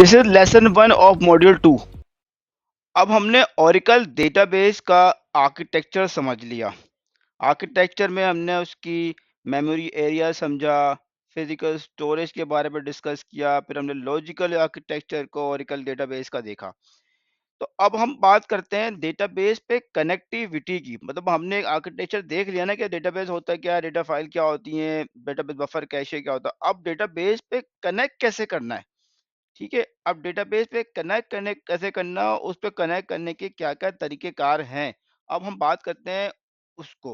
This is lesson 1 of module 2। अब हमने Oracle database का आर्किटेक्चर समझ लिया। आर्किटेक्चर में हमने उसकी मेमोरी एरिया समझा, फिजिकल स्टोरेज के बारे में डिस्कस किया, फिर हमने लॉजिकल आर्किटेक्चर को ओरेकल डेटाबेस का देखा। तो अब हम बात करते हैं डेटाबेस पे कनेक्टिविटी की। मतलब हमने एक आर्किटेक्चर देख लिया ना कि डेटाबेस होता है क्या, डेटा फाइल क्या होती है, डेटाबेस बफर कैशे क्या होता है। अब डेटाबेस पे कनेक्ट कैसे करना है, ठीक है। अब डेटाबेस पे कनेक्ट करने कैसे करना, उस पे कनेक्ट करने के क्या-क्या तरीकेकार हैं, अब हम बात करते हैं उसको।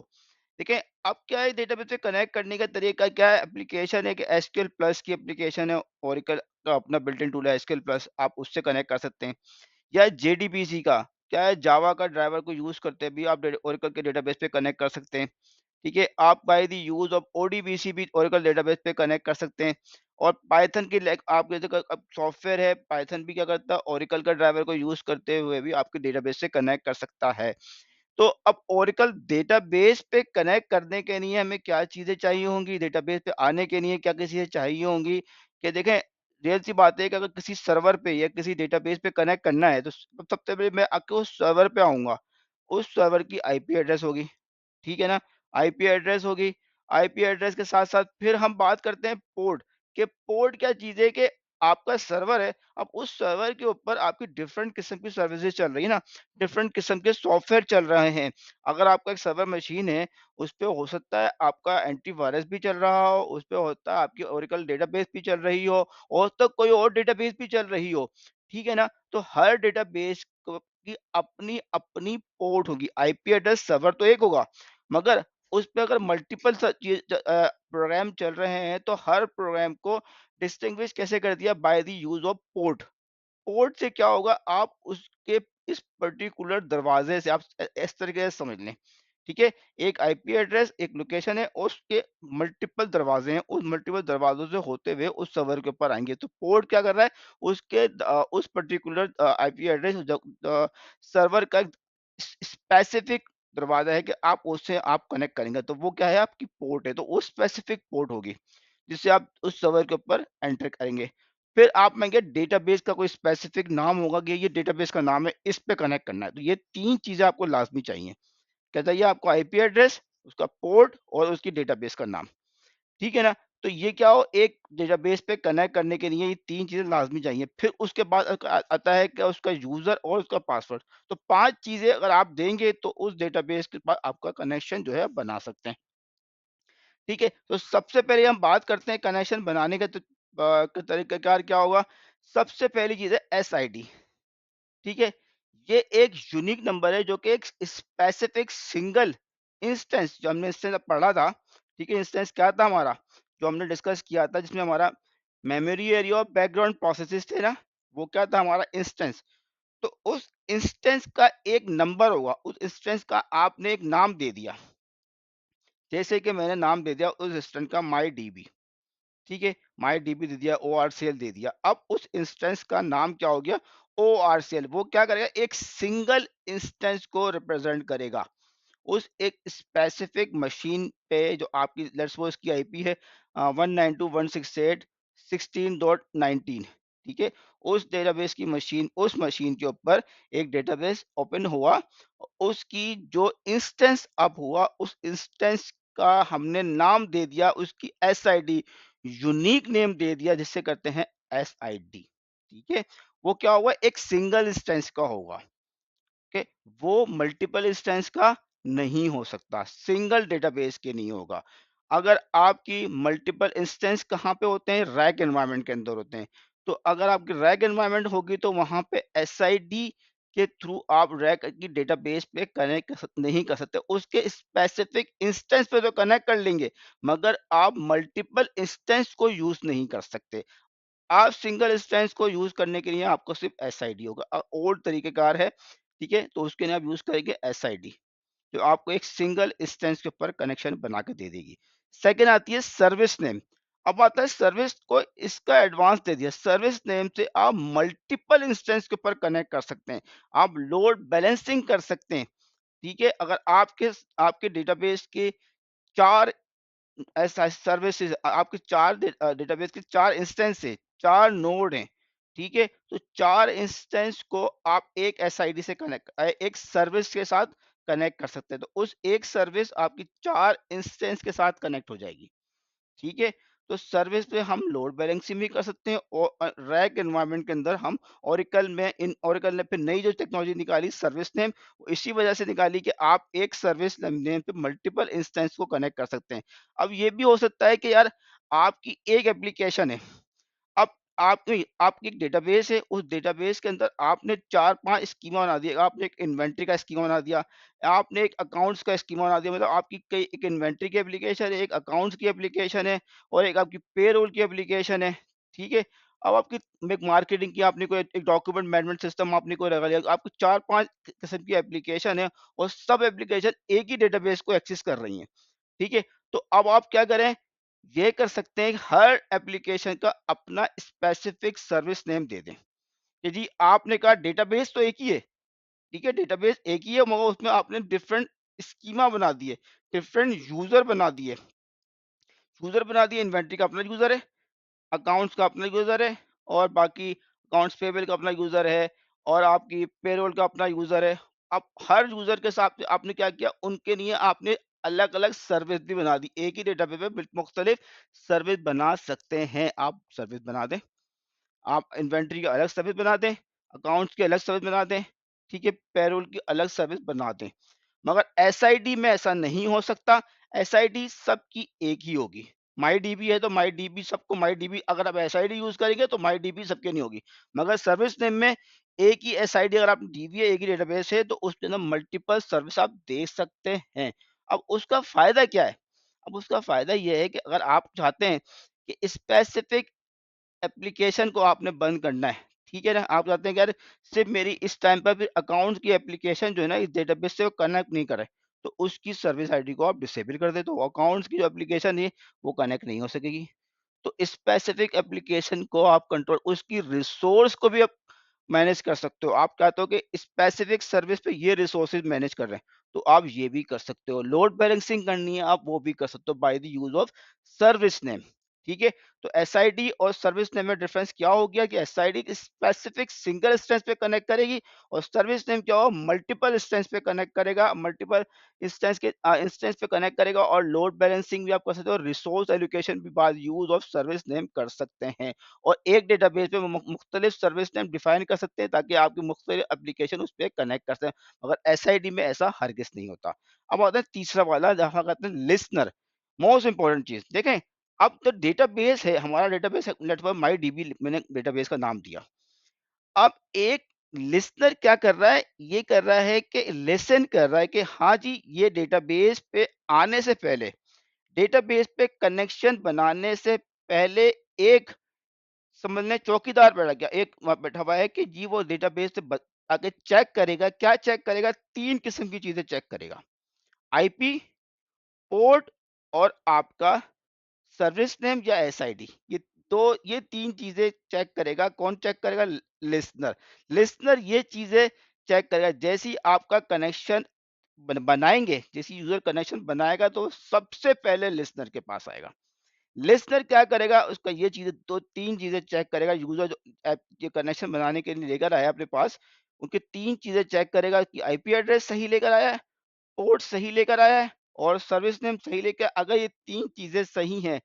देखिए, अब क्या है, डेटाबेस से कनेक्ट करने का तरीका क्या है। एप्लीकेशन है कि एसक्यूएल प्लस की एप्लीकेशन है, ओरेकल का अपना बिल्ट इन टूल है एसक्यूएल प्लस, आप उससे कनेक्ट कर सकते हैं। या जेडीबीसी का क्या है, जावा का ड्राइवर को यूज़ करते भी आप ओरेकल के डेटाबेस पे कनेक्ट कर सकते हैं। ठीक है, आप bye the use of ODBC भी ओरेकल डेटाबेस पे कनेक्ट कर सकते हैं। और पाइथन की लाइक आपके जो अब सॉफ्टवेयर है, पाइथन भी क्या करता है, ओरेकल का ड्राइवर को यूज़ करते हुए भी आपके डेटाबेस से कनेक्ट कर सकता है। तो अब ओरेकल डेटाबेस पे कनेक्ट करने के लिए हमें क्या चीज़ें चाहिए होंगी, डेटाबेस पे आने के लिए क्या चीज़ें चाहिए होंगी, कि देखें, रियल सी बात है कि अगर किसी सर्वर पे या किसी डेटाबेस पे कनेक्ट करना है तो सबसे पहले मैं आके उस सर्वर पे आऊँगा। उस सर्वर की आईपी एड्रेस होगी, ठीक है ना? आईपी एड्रेस होगी, आईपी एड्रेस के साथ-साथ फिर हम बात करते हैं पोर्ट, कि पोर्ट क्या चीज़ है, कि आपका सर्वर है, अब उस सर्वर के ऊपर आपकी डिफरेंट किस्म की सर्विसेज़ चल रही है ना, डिफरेंट किस्म के सॉफ्टवेयर चल रहे हैं। अगर आपका एक सर्वर मशीन है, उस पे हो सकता है आपका एंटीवायरस भी चल रहा हो, उस पे होता है आपकी ओरेकल डेटाबेस भी चल रही हो सकता है कोई और डेटाबेस भी चल रही हो, ठीक है ना? तो हर डेटाबेस को की अपनी-अपनी पोर्ट होगी, आईपी एड्रेस सर्वर तो एक होगा, मगर उस पे अगर मल्टीपल प्रोग्राम चल रहे हैं तो हर प्रोग्राम को डिस्टिंग्विश कैसे कर दिया, by the use of port. Port से क्या होगा, आप उसके इस पर्टिकुलर दरवाजे से आप इस तरीके से समझ लें, ठीक है। एक आईपी एड्रेस, एक लोकेशन है, और उसके मल्टीपल दरवाजे हैं, उस मल्टीपल दरवाजों से होते हुए उस सर्वर के ऊपर आएंगे। तो पोर्ट क्या कर रहा है, उसके उस पर्टिकुलर आईपी एड्रेस सर्वर का स्पेसिफिक दरवाजा है कि आप उससे आप कनेक्ट करेंगे, तो वो क्या है, आपकी पोर्ट है, तो वो स्पेसिफिक पोर्ट होगी जिससे आप उस सर्वर के ऊपर एंटर करेंगे। फिर आप माँगे डेटाबेस का कोई स्पेसिफिक नाम होगा कि ये डेटाबेस का नाम है, इस पे कनेक्ट करना है। तो ये 3 चीज़ें आपको लाज़मी चाहिए। क्या चाहिए आपको, आईपी एड्रेस, उसका पोर्ट और उसकी डेटाबेस का नाम, ठीक है ना? तो ये क्या हो, एक डेटाबेस पे कनेक्ट करने के लिए ये 3 चीज़ें लाज़मी चाहिए। फिर उसके बाद आता है क्या, उसका यूज़र और उसका पासवर्ड। तो 5 चीज़ें अगर आप देंगे तो उस डेटाबेस के पास आपका कनेक्शन जो है बना सकते हैं। ठीक है, तो सबसे पहले हम बात करते हैं कनेक्शन बनाने का, तो तरीकाकार क्या होगा। सबसे पहली चीज़ है एसआईडी, ठीक है। ये एक यूनिक नंबर है जो कि एक स्पेसिफिक सिंगल इंस्टेंस, जो हमने इंस्टेंस पढ़ा था, ठीक है। इंस्टेंस क्या था हमारा, जो हमने डिस्कस किया था, जिसमें हमारा मेमोरी एरिया और बैकग्राउंड प्रोसेसेस थे ना, वो क्या था हमारा इंस्टेंस। तो उस इंस्टेंस का एक नंबर होगा, उस इंस्टेंस का आपने एक नाम दे दिया, जैसे कि मैंने नाम दे दिया उस इंस्टेंस का माई डीबी, ठीक है। माई डीबी दे दिया, ओ आर सी एल दे दिया। अब उस इंस्टेंस का नाम क्या हो गया, ओ आर सी एल। वो क्या करेगा, एक सिंगल इंस्टेंस को रिप्रेजेंट करेगा उस एक स्पेसिफिक मशीन पे, जो आपकी लेट्स सपोज की आईपी है 192.168.16.19, ठीक है। उस डेटाबेस की मशीन, उस मशीन के ऊपर एक डेटाबेस ओपन हुआ, उसकी जो इंस्टेंस अप हुआ, उस इंस्टेंस का हमने नाम दे दिया, उसकी S I D, unique name दे दिया, जिससे करते हैं एस आई डी, ठीक है। वो क्या होगा, एक सिंगल इंस्टेंस का होगा, ओके। वो मल्टीपल इंस्टेंस का नहीं हो सकता, सिंगल डेटाबेस के नहीं होगा। अगर आपकी मल्टीपल इंस्टेंस कहाँ पे होते हैं, रैक एनवायरनमेंट के अंदर होते हैं। तो अगर आपकी रैक एनवायरनमेंट होगी तो वहां पे एसआईडी के थ्रू आप रैक की डेटाबेस पे कनेक्ट नहीं कर सकते, उसके स्पेसिफिक इंस्टेंस पे तो कनेक्ट कर लेंगे, मगर आप मल्टीपल इंस्टेंस को यूज नहीं कर सकते। आप सिंगल इंस्टेंस को यूज करने के लिए आपको सिर्फ एसआईडी होगा, और तरीकेकार है, ठीक है। तो उसके लिए आप यूज करेंगे एसआईडी, जो आपको एक सिंगल इंस्टेंस के ऊपर कनेक्शन बना के दे देगी। सेकेंड आती है सर्विस नेम। अब आता है सर्विस को इसका एडवांस दे दिया, सर्विस नेम से आप मल्टीपल इंस्टेंस के ऊपर कनेक्ट कर सकते हैं, आप लोड बैलेंसिंग कर सकते हैं, ठीक है। अगर आपके आपके डेटाबेस के 4 ऐसा सर्विसेज, आपके 4 डेटाबेस के 4 इंस्टेंस है, 4 नोड हैं, ठीक है? तो 4 इंस्टेंस को आप एक एसआईडी से एक सर्विस के साथ कनेक्ट कर सकते हैं। तो उस एक सर्विस आपकी 4 इंस्टेंस के साथ कनेक्ट हो जाएगी। ठीक है? तो सर्विस पे हम लोड बैलेंसिंग भी कर सकते हैं और रैक एनवायरनमेंट के अंदर हम ओरेकल ने फिर नई जो टेक्नोलॉजी निकाली सर्विस नेम, इसी वजह से निकाली कि आप एक सर्विस नेम पे मल्टीपल इंस्टेंस को कनेक्ट कर सकते हैं। अब ये भी हो सकता है कि यार आपकी एक एप्लीकेशन है, अब आपकी एक डेटाबेस है, उस डेटाबेस के अंदर आपने 4-5 स्कीमा बना दिए। आपने एक इन्वेंटरी का स्कीमा बना दिया, आपने एक अकाउंट्स का स्कीमा बना दिया, मतलब आपकी कई एक इन्वेंटरी की एप्लीकेशन है, एक अकाउंट्स की एप्लीकेशन है और एक आपकी पेरोल की एप्लीकेशन है, ठीक है? अब आपकी एक मार्केटिंग की आपने कोई एक डॉक्यूमेंट मैनेजमेंट सिस्टम आपने कोई लगा लिया, आपको 4-5 किस्म की एप्लीकेशन है और सब एप्लीकेशन एक ही डेटाबेस को एक्सेस कर रही हैं। ठीक है? तो अब आप क्या करें, ये कर सकते हैं कि हर एप्लीकेशन का अपना स्पेसिफिक सर्विस नेम दे दें कि जी आपने कहा डेटाबेस तो एक ही है, ठीक है? डेटाबेस एक ही है मगर उसमें आपने डिफरेंट स्कीमा बना दिए, डिफरेंट यूज़र बना दिए, इन्वेंटरी का अपना यूज़र है, अकाउंट्स का अपना यूज़र है और बाकी अकाउंट्स पेबल का अपना यूज़र है और आपकी पेरोल का अपना यूज़र है। अब हर यूज़र के साथ आपने क्या किया, उनके लिए आपने अलग-अलग सर्विस भी बना दी। एक ही डेटाबेस पे मुख्तलिफ सर्विस बना सकते हैं, आप सर्विस बना दें। आप इन्वेंटरी की अलग सर्विस बना दें, अकाउंट्स की अलग सर्विस बना दें, ठीक है? पेरोल की अलग सर्विस बना दें। मगर एसआईडी में ऐसा नहीं हो सकता, एसआईडी सबकी एक ही होगी। माईडीबी है तो माईडीबी सबको माईडीबी, अगर आप एसआईडी यूज़ करेंगे तो माईडीबी सबके नहीं होगी। मगर सर्विस नेम में एक ही एसआईडी, अगर आप डीबी है, एक ही डेटाबेस है तो उसके अंदर मल्टीपल सर्विस आप दे सकते हैं। अब उसका फ़ायदा क्या है? अब उसका फ़ायदा ये है कि अगर आप चाहते हैं कि स्पेसिफिक एप्लीकेशन को आपने बंद करना है, ठीक है ना? आप चाहते हैं कि यार सिर्फ़ मेरी इस टाइम पर फिर अकाउंट की एप्लीकेशन जो है ना इस डेटाबेस से वो कनेक्ट नहीं करे, तो उसकी सर्विस आईडी को आप डिसेबल कर दें, तो अकाउंट्स की जो एप्लीकेशन है वो कनेक्ट नहीं हो सकेगी। तो स्पेसिफिक एप्लीकेशन को आप कंट्रोल, उसकी रिसोर्स को भी आप मैनेज कर सकते हो। आप चाहते हो कि स्पेसिफिक सर्विस पे ये रिसोर्सेज मैनेज कर रहे हैं, तो आप ये भी कर सकते हो। लोड बैलेंसिंग करनी है, आप वो भी कर सकते हो bye the use of service name, ठीक है? तो एसआईडी और सर्विस नेम में डिफरेंस क्या हो गया कि एसआईडी स्पेसिफिक सिंगल इंस्टेंस पे कनेक्ट करेगी और सर्विस नेम क्या हो, मल्टीपल इंस्टेंस पे कनेक्ट करेगा, मल्टीपल इंस्टेंस पे कनेक्ट करेगा और लोड बैलेंसिंग भी आप कर सकते हो, रिसोर्स एलोकेशन भी by use of service name कर सकते हैं। और एक डेटाबेस पे मुख्तलिफ सर्विस नेम डिफाइन कर सकते हैं ताकि आपकी मुख्तलिफ एप्लीकेशन उस पर कनेक्ट कर सकें, मगर एसआईडी में ऐसा हरगिज नहीं होता। अब आता है तीसरा वाला जहाँ कहते हैं लिसनर, मोस्ट इंपॉर्टेंट चीज देखें। अब तो डेटाबेस है, हमारा डेटाबेस है नेटवर्क माई डीबी, मैंने डेटाबेस का नाम दिया। अब एक लिसनर क्या कर रहा है, ये कर रहा है कि लिसन कर रहा है कि हाँ जी ये डेटाबेस पे आने से पहले, डेटाबेस पे कनेक्शन बनाने से पहले एक समझ लें चौकीदार बैठा गया, एक वहाँ बैठा हुआ है कि जी वो डेटाबेस से आके चेक करेगा, क्या चेक करेगा, 3 किस्म की चीज़ें चेक करेगा। आईपी, पोर्ट और आपका सर्विस नेम या एसआईडी। ये 3 चीज़ें चेक करेगा। कौन चेक करेगा? लिसनर। लिसनर ये चीज़ें चेक करेगा। जैसे ही आपका कनेक्शन बनाएँगे, जैसे यूज़र कनेक्शन बनाएगा तो सबसे पहले लिसनर के पास आएगा। लिसनर क्या करेगा, उसका ये चीज़ें 2-3 चीज़ें चेक करेगा। यूज़र जो ऐप ये कनेक्शन बनाने के लिए लेकर आया अपने पास, उनकी 3 चीज़ें चेक करेगा कि आईपी एड्रेस सही लेकर आया है, पोर्ट सही लेकर आया है और सर्विस नेम सही लेकर, अगर ये 3 चीज़ें सही हैं,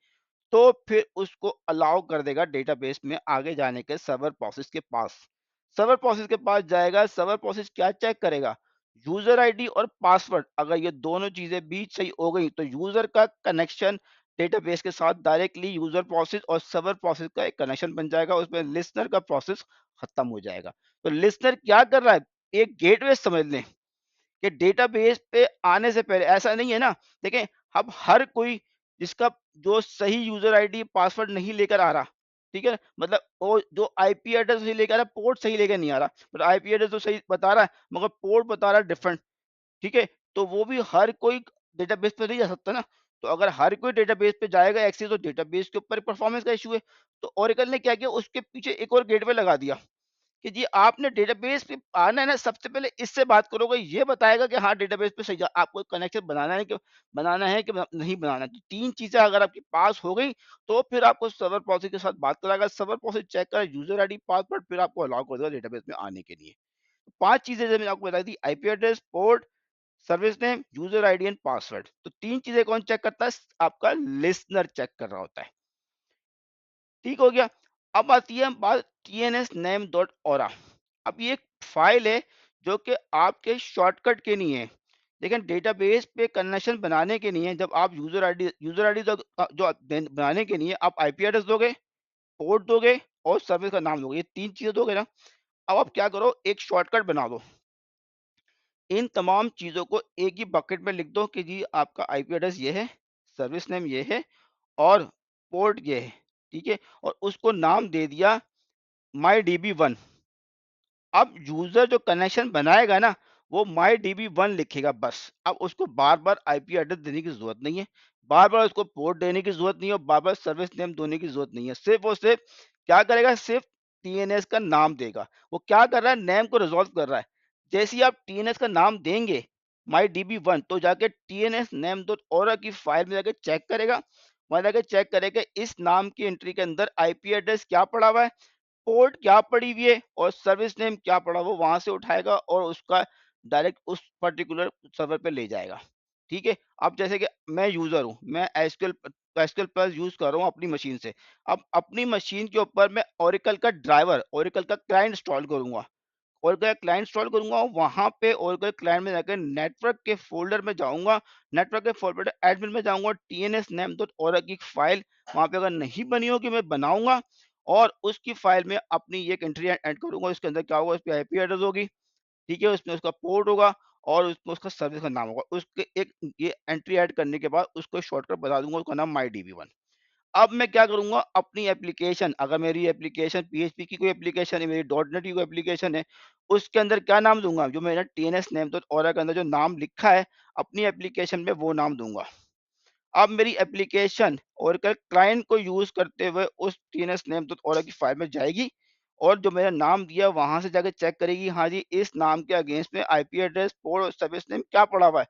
तो फिर उसको अलाउ कर देगा डेटाबेस में आगे जाने के सर्वर प्रोसेस के पास। सर्वर प्रोसेस के पास जाएगा, सर्वर प्रोसेस क्या चेक करेगा? यूज़र आईडी और पासवर्ड, अगर ये दोनों चीज़ें बीच सही हो गई, तो यूज़र का कनेक्शन डेटाबेस के साथ डायरेक्टली यूज़र प्रोसेस और सर्वर प्रोसेस का एक कनेक्शन बन जाएगा, उसमें लिसनर का प्रोसेस खत्म हो जाएगा। तो लिसनर क्या कर रहा है? एक गेटवे समझ लें कि डेटाबेस पे आने से पहले ऐसा नहीं है ना, देखें अब हर कोई जिसका जो सही यूजर आईडी पासवर्ड नहीं लेकर आ रहा, ठीक है, मतलब वो जो आईपी एड्रेस सही लेकर आ रहा, पोर्ट सही लेकर नहीं आ रहा, बट आईपी एड्रेस तो सही बता रहा है मगर पोर्ट बता रहा है डिफरेंट, ठीक है, तो वो भी हर कोई डेटाबेस पे नहीं जा सकता ना। तो अगर हर कोई डेटाबेस पे जाएगा एक्सेस, तो डेटाबेस के ऊपर परफॉर्मेंस का इशू है। तो ओरेकल ने क्या किया, उसके पीछे एक और गेटवे लगा दिया कि जी आपने डेटाबेस पे आना है ना, सबसे पहले इससे बात करोगे, ये बताएगा कि हाँ डेटाबेस पे सही आपको कनेक्शन बनाना है कि नहीं बनाना है। तो 3 चीज़ें अगर आपके पास हो गई, तो फिर आपको सर्वर पॉलिसी के साथ बात कराएगा, सर्वर पॉलिसी चेक करेगा, यूज़र आईडी, पासवर्ड, फिर आपको अलाउ कर देगा डेटाबेस में आने के लिए। 5 चीज़ें जो मैंने आपको बताई थी, IP address, port, service name, user ID and password. तो 3 चीज़ें कौन चेक करता है? आपका लिस्टनर चेक कर रहा होता है। ठीक हो गया। अब आती है बात टीएनएस नेम डॉट ओरा। अब ये एक फाइल है जो कि आपके शॉर्टकट के लिए है, लेकिन डेटाबेस पे कनेक्शन बनाने के लिए जब आप यूजर आईडी जो बनाने के लिए आप आईपी एड्रेस दोगे, पोर्ट दोगे और सर्विस का नाम दोगे, ये 3 चीजें दोगे ना। अब आप क्या करो, एक शॉर्टकट बना दो, इन तमाम चीजों को एक ही बकेट में लिख दो कि जी आपका आईपी एड्रेस ये है, सर्विस नेम ये है और पोर्ट ये है। ठीक है, और उसको नाम दे दिया माई डी बी वन। अब यूजर जो कनेक्शन बनाएगा ना, वो माई डी बी वन लिखेगा बस। अब उसको बार बार आईपी एड्रेस देने की जरूरत नहीं है, बार बार उसको पोर्ट देने की जरूरत नहीं है, और बार बार सर्विस नेम देने की जरूरत नहीं है। सिर्फ और सिर्फ क्या करेगा, सिर्फ टीएनएस का नाम देगा। वो क्या कर रहा है, नेम को रिजॉल्व कर रहा है। जैसे ही आप टीएनएस का नाम देंगे माई डी बी वन, तो जाके टीएनएस नेम डॉट ओरा की फाइल में जाके चेक करेगा। वहां जाके चेक करेगा इस नाम की एंट्री के अंदर आईपी एड्रेस क्या पड़ा हुआ है, पोर्ट क्या पड़ी हुई है और सर्विस नेम क्या पड़ा, वो वहां से उठाएगा और उसका डायरेक्ट उस पर्टिकुलर सर्वर पे ले जाएगा। ठीक है, अब जैसे कि मैं यूजर हूँ, मैं एसक्यूएल प्लस यूज कर रहा हूँ अपनी मशीन से। अब अपनी मशीन के ऊपर मैं ओरेकल का ड्राइवर, ओरेकल का क्लाइंट इंस्टॉल करूंगा। ओरेकल क्लाइंट इंस्टॉल करूंगा, वहां पे ओरेकल क्लाइंट में जाकर नेटवर्क के फोल्डर में जाऊंगा, नेटवर्क के फोल्डर एडमिन में जाऊंगा, टीएनएस नेम डॉट ओरा की फाइल वहां पे अगर नहीं बनी होगी मैं बनाऊंगा, और उसकी फाइल में अपनी एक एंट्री ऐड करूंगा। इसके अंदर क्या होगा, उसकी आईपी एड्रेस होगी, ठीक है, उसमें उसका पोर्ट होगा और उसमें उसका सर्विस का नाम होगा। उसके एक ये एंट्री ऐड करने के बाद उसको शॉर्टकट बता दूंगा, उसका नाम माई डी बी वन। अब मैं क्या करूंगा, अपनी एप्लीकेशन, अगर मेरी एप्लीकेशन पीएचपी की कोई एप्लीकेशन है, मेरी डॉट नेट की कोई एप्लीकेशन है, उसके अंदर क्या नाम दूंगा, जो मेरा टीएनएस नेम तो और के अंदर जो नाम लिखा है अपनी एप्लीकेशन में वो नाम दूंगा। अब मेरी एप्लीकेशन ओरेकल क्लाइंट को यूज करते हुए उस टीएनएस नेम डॉट ओरा की फाइल में जाएगी और जो मेरा नाम दिया वहां से जाकर चेक करेगी, हाँ जी इस नाम के अगेंस्ट में आईपी एड्रेस, पोर्ट और सर्विस नेम क्या पड़ा हुआ है।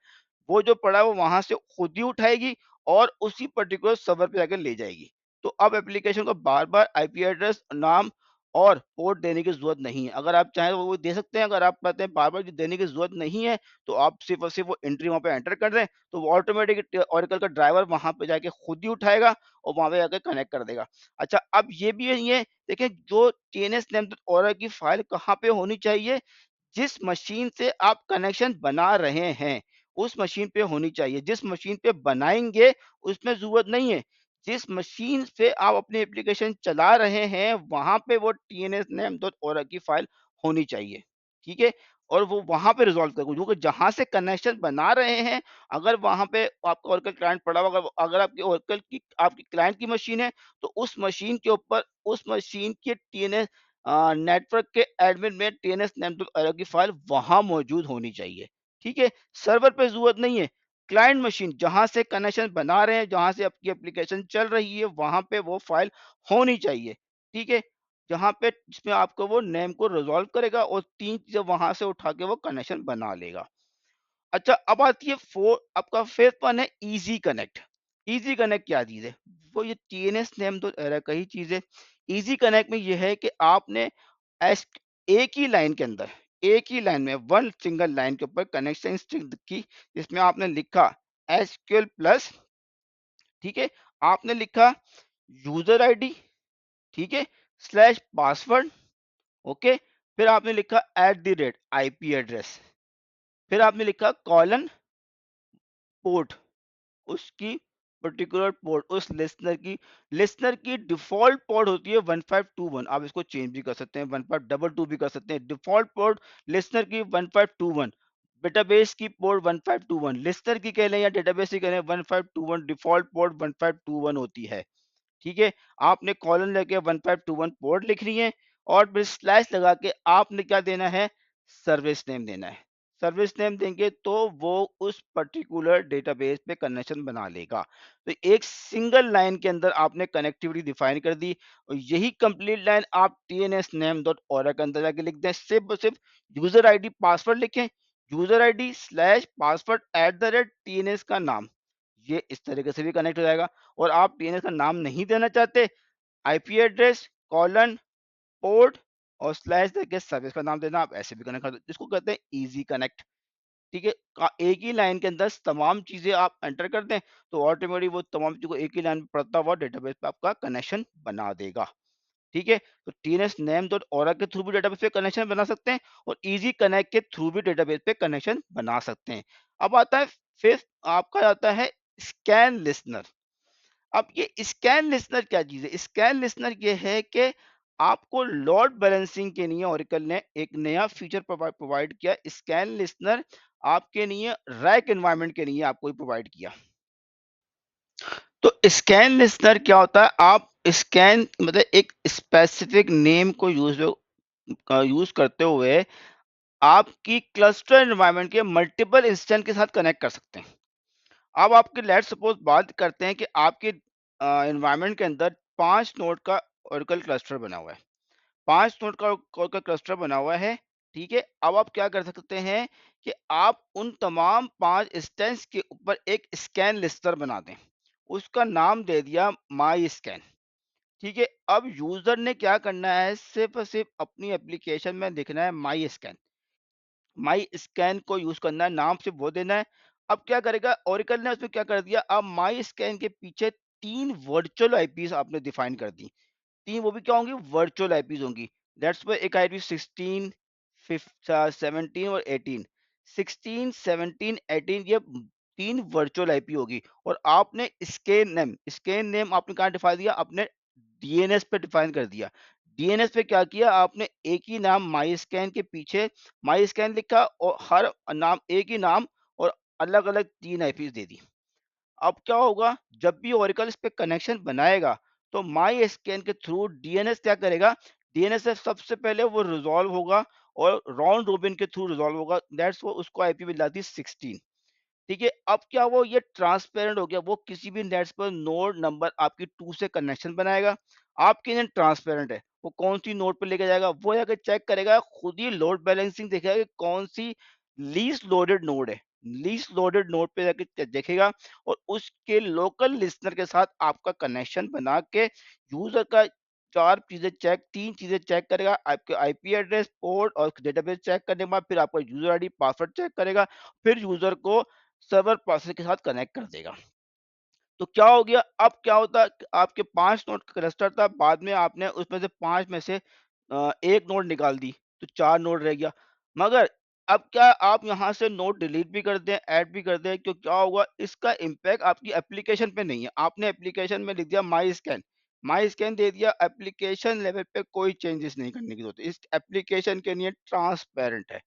वो जो पड़ा है वो वहां से खुद ही उठाएगी और उसी पर्टिकुलर सर्वर पे जाकर ले जाएगी। तो अब एप्लीकेशन को बार बार आईपी एड्रेस, नाम और पोर्ट देने की जरूरत नहीं है। अगर आप चाहें तो वो दे सकते हैं, अगर आप कहते हैं बार बार देने की जरूरत नहीं है, तो आप सिर्फ और सिर्फ वो एंट्री वहां पे एंटर कर दें, तो वो ऑटोमेटिक ओरेकल का ड्राइवर वहां पे जाके खुद ही उठाएगा और वहां पे जाकर कनेक्ट कर देगा। अच्छा, अब ये भी है, ये देखिए जो टीएनएस नेम ओरा की फाइल कहाँ पे होनी चाहिए, जिस मशीन से आप कनेक्शन बना रहे हैं उस मशीन पे होनी चाहिए। जिस मशीन पे बनाएंगे उसमें जरूरत नहीं है। जिस मशीन से आप अपनी एप्लीकेशन चला रहे हैं वहां पे वो टीएनएस नेम डॉट ओरा की फाइल होनी चाहिए। ठीक है, और वो वहां पे रिजॉल्व करेगा, क्योंकि जहां से कनेक्शन बना रहे हैं, अगर वहां पे आपका ओरेकल क्लाइंट पड़ा हुआ, अगर अगर आपकी ओरेकल की आपकी क्लाइंट की मशीन है, तो उस मशीन के ऊपर उस मशीन के टीएनएस नेटवर्क के एडमिन में टीएनएस नेम डॉट ओरा की फाइल वहां मौजूद होनी चाहिए। ठीक है, सर्वर पे जरूरत नहीं है। क्लाइंट मशीन जहां से कनेक्शन बना रहे हैं, जहां से आपकी एप्लीकेशन चल रही है, वहां पे वो फाइल होनी चाहिए। ठीक है, जहां पे जिसमें आपको वो नेम को रिजॉल्व करेगा और 3 चीजें वहां से उठा के वो कनेक्शन बना लेगा। अच्छा, अब आती है आपका फिफ्थ वन है इजी कनेक्ट। इजी कनेक्ट क्या चीज है, वो ये टीएनएस नेम तो एरर का ही चीज है। इजी कनेक्ट में ये है कि आपने एस एक ही लाइन के अंदर, एक ही लाइन में वन सिंगल लाइन के ऊपर कनेक्शन स्ट्रिंग की, जिसमें आपने लिखा एसक्यूएल प्लस, ठीक है, आपने लिखा यूजर आईडी, ठीक है, स्लैश पासवर्ड, ओके, फिर आपने लिखा at the rate IP address, फिर आपने लिखा कॉलन पोर्ट, उसकी पर्टिकुलर पोर्ट, उस लिसनर की डिफॉल्ट पोर्ट होती है 1521। आप इसको चेंज भी कर सकते हैं, 1522 भी कर सकते हैं। डिफॉल्ट पोर्ट लिसनर की 1521, डेटाबेस की पोर्ट 1521, लिसनर की कह लें या डेटाबेस की कह लें, 1521 डिफॉल्ट पोर्ट 1521 होती है। ठीक है, आपने कॉलन लेके 1521 पोर्ट लिखनी है और फिर स्लैश लगा के आपने क्या देना है, सर्विस नेम देना है। सर्विस नेम देंगे तो वो उस पर्टिकुलर डेटाबेस पे कनेक्शन बना लेगा। तो एक सिंगल लाइन के अंदर आपने कनेक्टिविटी डिफाइन कर दी और यही कंप्लीट लाइन आप टीएनएस नेम डॉट ओरा के अंदर जाके लिख दें। सिर्फ और सिर्फ यूजर आईडी पासवर्ड लिखें, user ID slash password at the rate TNS का नाम, ये इस तरीके से भी कनेक्ट हो जाएगा। और आप टीएनएस का नाम नहीं देना चाहते, आईपी एड्रेस कॉलन पोर्ट और स्लैश देके सर्विस का नाम देना, आप ऐसे भी कनेक्ट कर दो, जिसको कहते हैं इजी कनेक्ट। ठीक है, एक ही लाइन के अंदर तमाम चीजें आप एंटर कर दें तो ऑटोमेटिक वो तमाम चीजों को एक ही लाइन में पढ़ता हुआ डेटाबेस पे आपका कनेक्शन बना देगा। ठीक है, तो टीएनएस नेम डॉट ओरा के थ्रू भी डेटाबेस पे कनेक्शन बना सकते हैं और इजी कनेक्ट के थ्रू भी डेटाबेस पे कनेक्शन बना सकते हैं। अब आता है फिफ्थ, आपका आता है स्कैन लिसनर। अब ये स्कैन लिसनर क्या चीज़ है? स्कैन लिसनर ये है कि आपको लोड बैलेंसिंग के लिए ओरेकल ने एक नया फीचर प्रोवाइड किया। स्कैन लिसनर आपके लिए रैक एनवायरनमेंट के लिए आपको प्रोवाइड किया। तो स्कैन लिसनर क्या होता है? आप स्कैन मतलब एक स्पेसिफिक नेम को यूज करते हुए आपकी क्लस्टर एनवायरनमेंट के मल्टीपल इंस्टेंस के साथ कनेक्ट कर सकते हैं। अब आपके लेट्स सपोज बात करते हैं कि आपके एनवायरनमेंट के अंदर 5 नोड का ओरेकल क्लस्टर बना हुआ है। 5 नोड का ओरेकल क्लस्टर बना हुआ है, ठीक है? अब आप क्या कर सकते हैं कि आप उन तमाम 5 इंस्टेंस के ऊपर एक स्कैन लिस्टर बना दें। उसका नाम दे दिया माई स्कैन, ठीक है? अब यूजर ने क्या करना है, सिर्फ़ और सिर्फ़ अपनी एप्लीकेशन में लिखना है माई स्कैन। माई स्कैन को यूज करना है, नाम सिर्फ वो देना है। अब क्या करेगा ओरेकल ने उसमें क्या कर दिया, अब माई स्कैन के पीछे 3 वर्चुअल आईपीज़ आपने डिफाइन कर दी। 3 वो भी क्या होंगी, वर्चुअल आईपीज़ होंगी। दैट्स व्हाई एक आईपी 16, 17 और 18। 16, 17, 18 ये 3 वर्चुअल आईपी होगी और आपने स्कैन नेम आपने कहाँ डिफाइन दिया, अपने डीएनएस पे डिफाइन कर दिया। डीएनएस पे क्या किया आपने, एक ही नाम माई स्कैन के पीछे माई स्कैन लिखा और हर नाम एक ही नाम और अलग अलग 3 आईपीज़ दे दी। अब क्या होगा, जब भी ओरेकल इस पे कनेक्शन बनाएगा तो माई स्कैन के थ्रू डीएनएस क्या करेगा, डीएनएस से सबसे पहले वो रिजॉल्व होगा और राउंड रोबिन के थ्रू रिजॉल्व होगा। दैट्स वो उसको आईपी मिल जाती है 16। ठीक है, अब क्या वो ये ट्रांसपेरेंट हो गया, वो किसी भी नेट्स पर नोड नंबर आपकी 2 से कनेक्शन बनाएगा। आपके लिए ट्रांसपेरेंट है, वो कौन सी नोड पे लेके जाएगा, वो जाकर चेक करेगा, खुद ही लोड बैलेंसिंग देखेगा कि कौन सी लीस्ट लोडेड नोड है। लीस्ट लोडेड नोड पे जाके देखेगा और उसके लोकल लिसनर के साथ आपका कनेक्शन बना के यूजर का 3 चीजें चेक करेगा, आपके आईपी एड्रेस, पोर्ट और डेटाबेस चेक करने के बाद फिर आपका यूजर आईडी पासवर्ड चेक करेगा, फिर यूजर को सर्वर प्रोसेस के साथ कनेक्ट कर देगा। तो क्या हो गया, अब क्या होता है कि आपके 5 नोड का क्लस्टर था, बाद में आपने उसमें से 5 में से 1 नोड निकाल दी, तो 4 नोड रह गया। मगर अब क्या आप यहाँ से नोड डिलीट भी कर दें, ऐड भी कर दें, तो क्या होगा, इसका इम्पैक्ट आपकी एप्लीकेशन पे नहीं है। आपने एप्लीकेशन में लिख दिया माई स्कैन दे दिया, एप्लीकेशन लेवल पे कोई चेंजेस नहीं करने की जरूरत है। इस एप्लीकेशन के लिए ट्रांसपेरेंट है।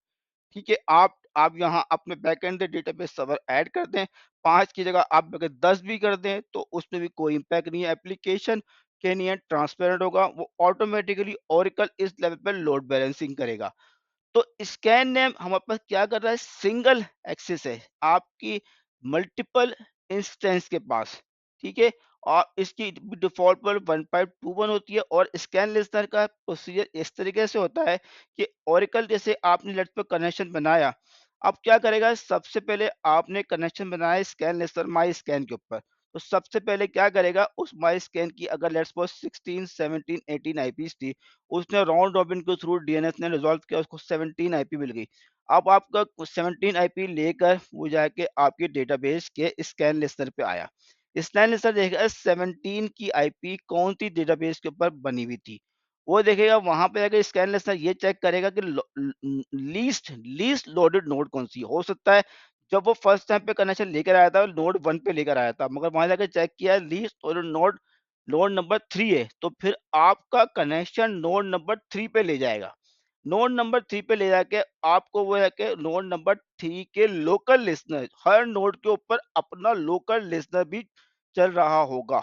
ठीक है, आप यहाँ अपने बैकएंड डेटाबेस सर्वर ऐड कर दें, 5 की जगह आप अगर 10 भी कर दें तो उसमें भी कोई इम्पैक्ट नहीं है। एप्लीकेशन के लिए ट्रांसपेरेंट होगा, वो ऑटोमेटिकली ओरेकल इस लेवल पे लोड बैलेंसिंग करेगा। तो स्कैन नेम हमारे पास क्या कर रहा है, सिंगल एक्सेस है आपकी मल्टीपल इंस्टेंस के पास। ठीक है, और इसकी डिफॉल्ट पर 1.21 होती है और स्कैन लिस्टनर का प्रोसीजर इस तरीके से होता है कि ओरेकल जैसे आपने लेट पर कनेक्शन बनाया, अब क्या करेगा, सबसे पहले आपने कनेक्शन बनाया स्कैन लिस्टनर माई स्कैन के ऊपर, तो सबसे पहले क्या करेगा, उस माई स्कैन की अगर लेट्स सपोज 16, 17, 18 आईपीज थी, उसने राउंड रॉबिन के थ्रू डीएनएस ने रिजॉल्व किया, उसको 17 आईपी मिल गई। अब आपका 17 आईपी लेकर वो जाके आपके डेटाबेस के स्कैन लिस्टर पे आया। स्कैन लिस्टर देखेगा 17 की आईपी कौन सी डेटाबेस के ऊपर बनी हुई थी, वो देखेगा, वहां पे जाकर स्कैन लिस्टर ये चेक करेगा कि लीस्ट लीस्ट लोडेड नोड कौन सी है। हो सकता है जब वो फर्स्ट टाइम पे कनेक्शन लेकर आया था नोड 1 पे लेकर आया था, मगर वहां जाकर चेक किया लीस्ट और नोड नोड नंबर 3 है, तो फिर आपका कनेक्शन नोड नंबर 3 पे ले जाएगा। नोड नंबर 3 पे ले जाके आपको वो है कि नोड नंबर 3 के लोकल लिसनर, हर नोड के ऊपर अपना लोकल लिसनर भी चल रहा होगा।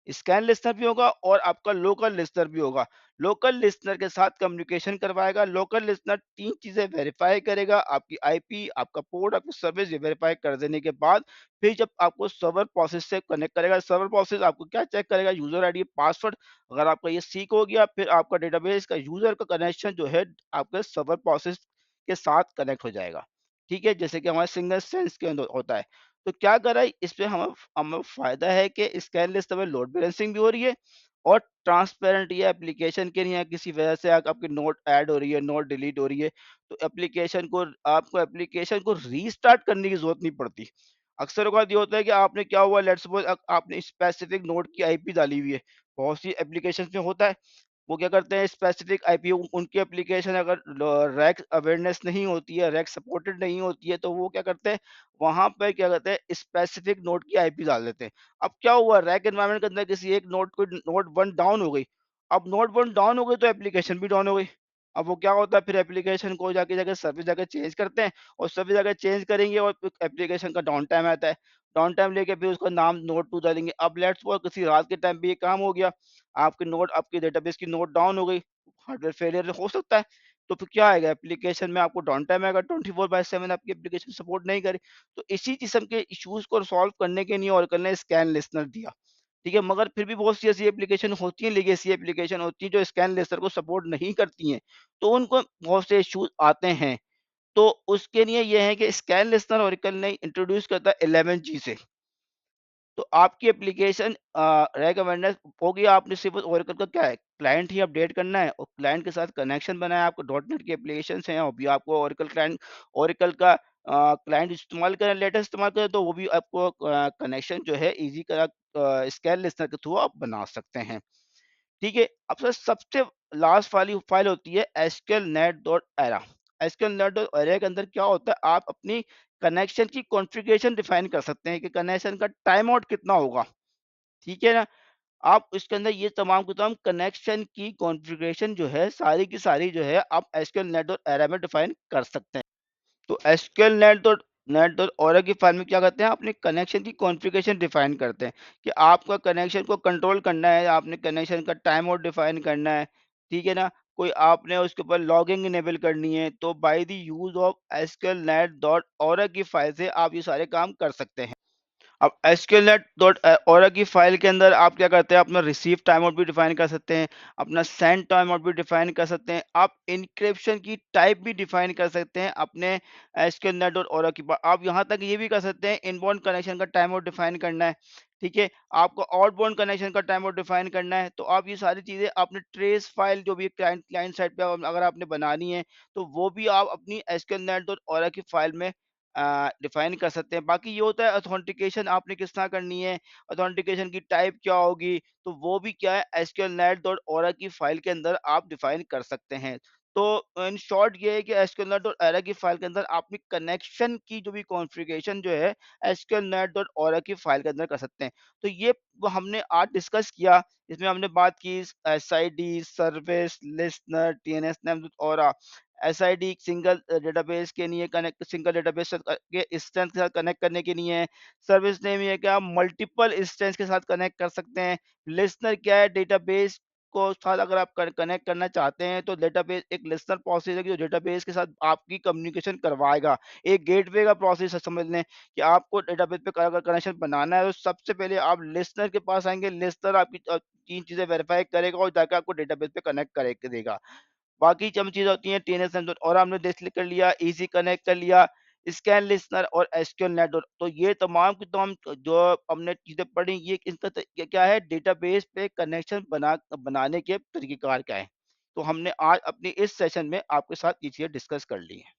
स्कैन लिस्टर भी होगा और आपका लोकल लिस्टर भी होगा। लोकल लिसनर के साथ कम्युनिकेशन करवाएगा। लोकल लिसनर 3 चीज़ें वेरीफ़ाई करेगा, आपकी आईपी, आपका पोर्ट, आपकी सर्विस, ये वेरीफ़ाई कर देने के बाद फिर जब आपको सर्वर प्रोसेस से कनेक्ट करेगा, सर्वर प्रोसेस आपको क्या चेक करेगा, यूज़र आईडी, पासवर्ड। अगर आपका ये सीक हो गया, फिर आपका डेटाबेस का यूज़र का कनेक्शन जो है आपके सर्वर प्रोसेस के साथ कनेक्ट हो जाएगा। ठीक है? जैसे कि हमारे सिंगल सेंस के अंदर होता है। तो क्या करा है, इसमें हमें हमें फ़ायदा है कि स्कैन लिस्ट में लोड बैलेंसिंग भी हो रही है और ट्रांसपेरेंट ये एप्लीकेशन के लिए किसी वजह से आपकी नोट ऐड हो रही है, नोट डिलीट हो रही है, तो आपको एप्लीकेशन को रीस्टार्ट करने की ज़रूरत नहीं पड़ती। अक्सर औक़ात ये होता है कि आपने क्या हुआ, लेट्स सपोज़ आपने स्पेसिफिक नोट की आईपी डाली हुई है। बहुत सी एप्लीकेशंस में होता है, वो क्या करते हैं स्पेसिफिक आईपी, उनकी एप्लीकेशन अगर रैक अवेयरनेस नहीं होती है, रैक सपोर्टेड नहीं होती है, तो वो क्या करते हैं, वहाँ पे क्या करते हैं स्पेसिफिक नोड की आईपी डाल देते हैं। अब क्या हुआ, रैक एनवायरनमेंट के अंदर किसी एक नोड 1 डाउन हो गई। अब नोड 1 डाउन हो गई तो एप्लीकेशन भी डाउन हो गई। अब वो क्या होता है, फिर एप्लीकेशन को जाके जाके सर्विस जाके चेंज करते हैं और सर्विस जाके चेंज करेंगे और फिर एप्लीकेशन का डाउन टाइम आता है। डाउन टाइम लेके फिर उसका नाम नोड 2 डालेंगे। अब लेट्स सपोज़ किसी रात के टाइम पे ये काम हो गया, आपके डेटाबेस की नोड डाउन हो गई, हार्डवेयर फेलियर हो सकता है। तो फिर क्या आएगा, एप्लीकेशन में आपको डाउन टाइम आएगा, 24/7 आपकी एप्लीकेशन सपोर्ट नहीं करे। तो इसी किस्म के इश्यूज़ को सॉल्व करने के लिए ओरेकल ने स्कैन लिस्टनर दिया। ठीक है? मगर फिर भी बहुत सी ऐसी एप्लीकेशन होती हैं, लेगेसी एप्लीकेशन होती हैं जो स्कैन लिस्टनर को सपोर्ट नहीं करती हैं, तो उनको बहुत से इश्यूज़ आते हैं। तो उसके लिए ये है कि स्कैन लिस्टनर ओरेकल ने इंट्रोड्यूस करता है 11G से। तो आपकी एप्लीकेशन रैक अवेयरनेस होगी, आपने सिर्फ ओरेकल का क्या है, क्लाइंट ही अपडेट करना है और क्लाइंट के साथ कनेक्शन बनाया है। आपको डॉट नेट की एप्लीकेशंस हैं, अभी आपको ओरेकल का क्लाइंट इस्तेमाल करें, लेटेस्ट इस्तेमाल करें, तो वो भी आपको कनेक्शन जो है ईज़ी करा स्कैन लिस्टनर के थ्रू आप बना सकते हैं। ठीक है? अब सर सबसे लास्ट वाली फाइल होती है skellnet.era। skellnet.era के अंदर क्या होता है, आप अपनी कनेक्शन की कॉन्फ़िगरेशन डिफ़ाइन कर सकते हैं कि कनेक्शन का टाइम आउट कितना होगा, ठीक है ना? आप इसके अंदर ये तमाम के तमाम कनेक्शन की कॉन्फ़िगरेशन जो है, सारी की सारी जो है आप skellnet.era में डिफ़ाइन कर सकते हैं। तो एसक्यूएल नेट डॉट ओरा की फाइल में क्या करते हैं, अपने कनेक्शन की कॉन्फ़िगरेशन डिफाइन करते हैं कि आपका कनेक्शन को कंट्रोल करना है, आपने कनेक्शन का टाइम आउट डिफाइन करना है, ठीक है ना? कोई आपने उसके ऊपर लॉगिंग इनेबल करनी है, तो by the use of SQL net dot ora की फाइल से आप ये सारे काम कर सकते हैं। अब एसक्यूएलनेट डॉट ओरा की फाइल के अंदर आप क्या करते हैं, अपना रिसीव टाइम आउट भी डिफाइन कर सकते हैं, अपना सेंड टाइम आउट भी डिफाइन कर सकते हैं, आप इनक्रिप्शन की टाइप भी डिफाइन कर सकते हैं अपने एसक्यूएलनेट डॉट ओरा की आप यहाँ तक ये भी कर सकते हैं, इनबाउंड कनेक्शन का टाइम आउट डिफाइन करना है, ठीक है? आपको आउटबाउंड कनेक्शन का टाइम आउट डिफाइन करना है, तो आप ये सारी चीज़ें अपने ट्रेस फाइल जो भी क्लाइंट क्लाइंट साइड पे अगर आपने बनानी है, तो वो भी आप अपनी एसक्यूएलनेट डॉट ओरा की फाइल में डिफाइन कर सकते हैं। बाकी ये होता है ऑथेंटिकेशन आपने किस तरह करनी है, ऑथेंटिकेशन की टाइप क्या होगी, तो वो भी क्या है skellnet.ora की फाइल के अंदर आप डिफाइन कर सकते हैं। तो इन शॉर्ट ये है कि skellnet.ora की फाइल के अंदर अपनी कनेक्शन की जो भी कॉन्फ़िगरेशन जो है skellnet.ora की फाइल के अंदर कर सकते हैं। तो ये वो हमने आज डिस्कस किया, इसमें हमने बात की SID, service, listener, TNS name और एसआईडी सिंगल डेटाबेस के लिए कनेक्ट, सिंगल डेटाबेस के इंस्टेंस के साथ कनेक्ट करने के लिए है। सर्विस नेम ये है कि आप मल्टीपल इंस्टेंस के साथ कनेक्ट कर सकते हैं। लिस्टनर क्या है, डेटाबेस को साथ अगर आप कनेक्ट करना चाहते हैं तो डेटाबेस एक लिस्टनर प्रोसेस है कि जो डेटाबेस के साथ आपकी कम्युनिकेशन करवाएगा। एक गेटवे का प्रोसेस है, समझ लें कि आपको डेटाबेस पे अगर कनेक्शन बनाना है तो सबसे पहले आप लिस्टनर के पास आएंगे, लिस्टनर आपकी 3 चीजें वेरीफाई करेगा और जाकर आपको डेटाबेस पे कनेक्ट करे देगा। बाकी चम चीज़ें होती हैं टीएनएस सेंसर और हमने डिस्प्ले कर लिया, इजी कनेक्ट कर लिया, स्कैन लिस्टनर और एसक्यूएल नेटवर्क। तो ये तमाम की तमाम जो हमने चीज़ें पढ़ी, ये इनका क्या है, डेटाबेस पे कनेक्शन बनाने के तरीक़ेकार क्या है। तो हमने आज अपनी इस सेशन में आपके साथ ये चीज़ें डिस्कस कर ली हैं।